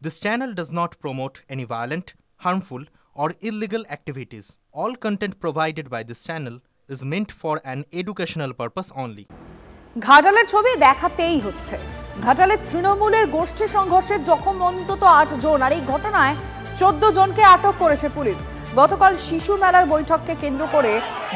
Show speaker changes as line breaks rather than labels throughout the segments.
This channel does not promote any violent, harmful, or illegal activities. All content provided by this channel is meant for an educational purpose only.
ঘাটালের ছবি দেখাতেই হচ্ছে। ঘাটালের তৃণমূলের গোষ্ঠী সংঘর্ষের জখম অন্তত 8 জন, আর এই ঘটনায় 14 জনকে আটক করেছে পুলিশ। গতকাল শিশু মেলার বৈঠককে কেন্দ্র করে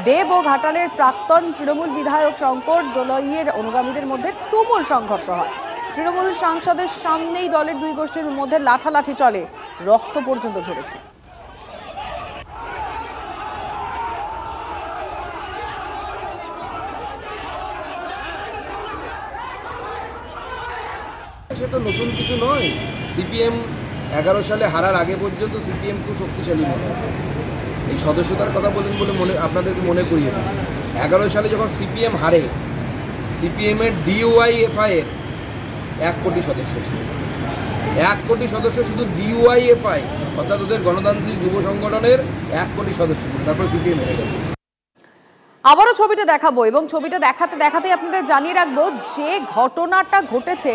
দেব ও ঘাটালের প্রাক্তন তৃণমূল বিধায়ক শঙ্কর দোলইয়ের অনুগামীদের মধ্যে তুমুল সংঘর্ষ হয়। তৃণমূল সাংসদের সামনেই দলের দুই গোষ্ঠীর মধ্যে লাঠালাঠি চলে, রক্ত পর্যন্ত ঝরেছে।
সেটা নতুন কিছু নয়। সিপিএম 11 সালে হারার আগে পর্যন্ত সিপিএম খুব শক্তিশালী মনে হয়। এই সদস্যতার কথা বলেন বলে আপনাদেরকে মনে করিয়ে দিই, 11 সালে যখন সিপিএম হারে, সিপিএমের ডিওয়াইএফআই এর 1 কোটি সদস্য ছিল। 1 কোটি সদস্য শুধু ডিওয়াইএফআই অর্থাৎ ওদের গণতান্ত্রিক যুব সংগঠনের 1 কোটি সদস্য ছিল। তারপর সিপিএম হেরে গেছে।
আবারও ছবিটা দেখাবো এবং ছবিটা দেখাতে আপনাদের জানিয়ে রাখবো যে ঘটনাটা ঘটেছে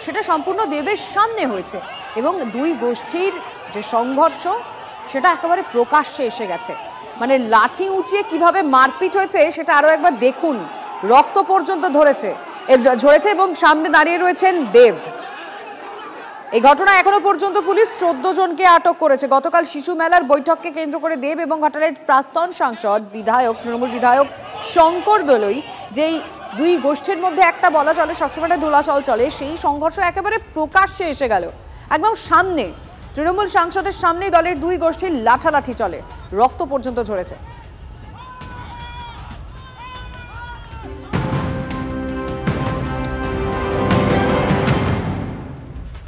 সেটা সম্পূর্ণ দেবের সামনে হয়েছে এবং দুই গোষ্ঠীর যে সংঘর্ষ সেটা একেবারে প্রকাশ্যে এসে গেছে। মানে লাঠি উঁচিয়ে কিভাবে মারপিট হয়েছে সেটা আরও একবার দেখুন, রক্ত পর্যন্ত ঝরেছে এবং সামনে দাঁড়িয়ে রয়েছেন দেব। এই ঘটনা এখনো পর্যন্ত পুলিশ 14 জনকে আটক করেছে। গতকাল শিশু মেলার বৈঠককে কেন্দ্র করে দেব এবং ঘাটালের প্রাক্তন সাংসদ তৃণমূল বিধায়ক শঙ্কর দোলই, যেই দুই গোষ্ঠীর মধ্যে একটা বলা চলে সবসময় দোলাচল চলে, সেই সংঘর্ষ একেবারে প্রকাশ্যে এসে গেল। একদম সামনে তৃণমূল সাংসদের সামনে দলের দুই গোষ্ঠীর লাঠালাঠি চলে, রক্ত পর্যন্ত ঝরেছে।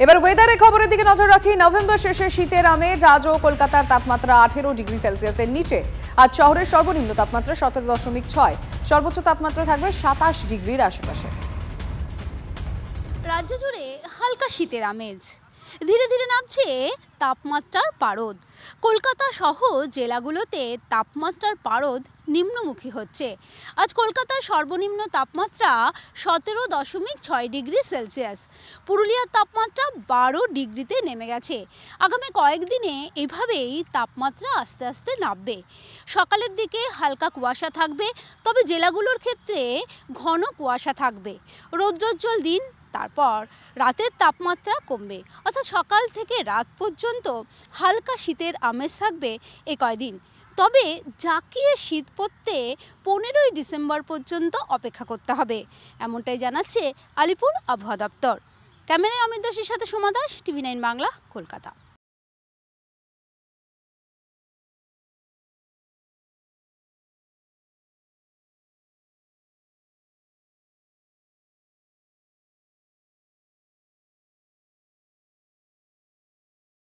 এবার ওয়েদারের খবরের দিকে নজর রাখি। নভেম্বর শেষে শীতের আমেজ। আজও কলকাতার তাপমাত্রা 18 ডিগ্রি সেলসিয়াসের নিচে। আজ শহরের সর্বনিম্ন তাপমাত্রা 17.6, সর্বোচ্চ তাপমাত্রা থাকবে 27 ডিগ্রির আশেপাশে।
রাজ্য জুড়ে হালকা শীতের আমেজ, ধীরে ধীরে নামছে তাপমাত্রার পারদ। কলকাতা সহ জেলাগুলোতে তাপমাত্রার পারদ নিম্নমুখী হচ্ছে। আজ কলকাতার সর্বনিম্ন তাপমাত্রা 17.6 ডিগ্রি সেলসিয়াস, পুরুলিয়ার তাপমাত্রা 12 ডিগ্রিতে নেমে গেছে। আগামী কয়েকদিনে এভাবেই তাপমাত্রা আস্তে আস্তে নামবে। সকালের দিকে হালকা কুয়াশা থাকবে, তবে জেলাগুলোর ক্ষেত্রে ঘন কুয়াশা থাকবে। রৌদ্রোজ্জ্বল দিন, তারপর রাতের তাপমাত্রা কমবে, অর্থাৎ সকাল থেকে রাত পর্যন্ত হালকা শীতের আমেজ থাকবে এ কয়দিন। তবে জাঁকিয়ে শীত পড়তে 15ই ডিসেম্বর পর্যন্ত অপেক্ষা করতে হবে, এমনটাই জানাচ্ছে আলিপুর আবহাওয়া দপ্তর। ক্যামেরায় অমিত দাসের সাথে সোমা দাস, TV9 বাংলা, কলকাতা।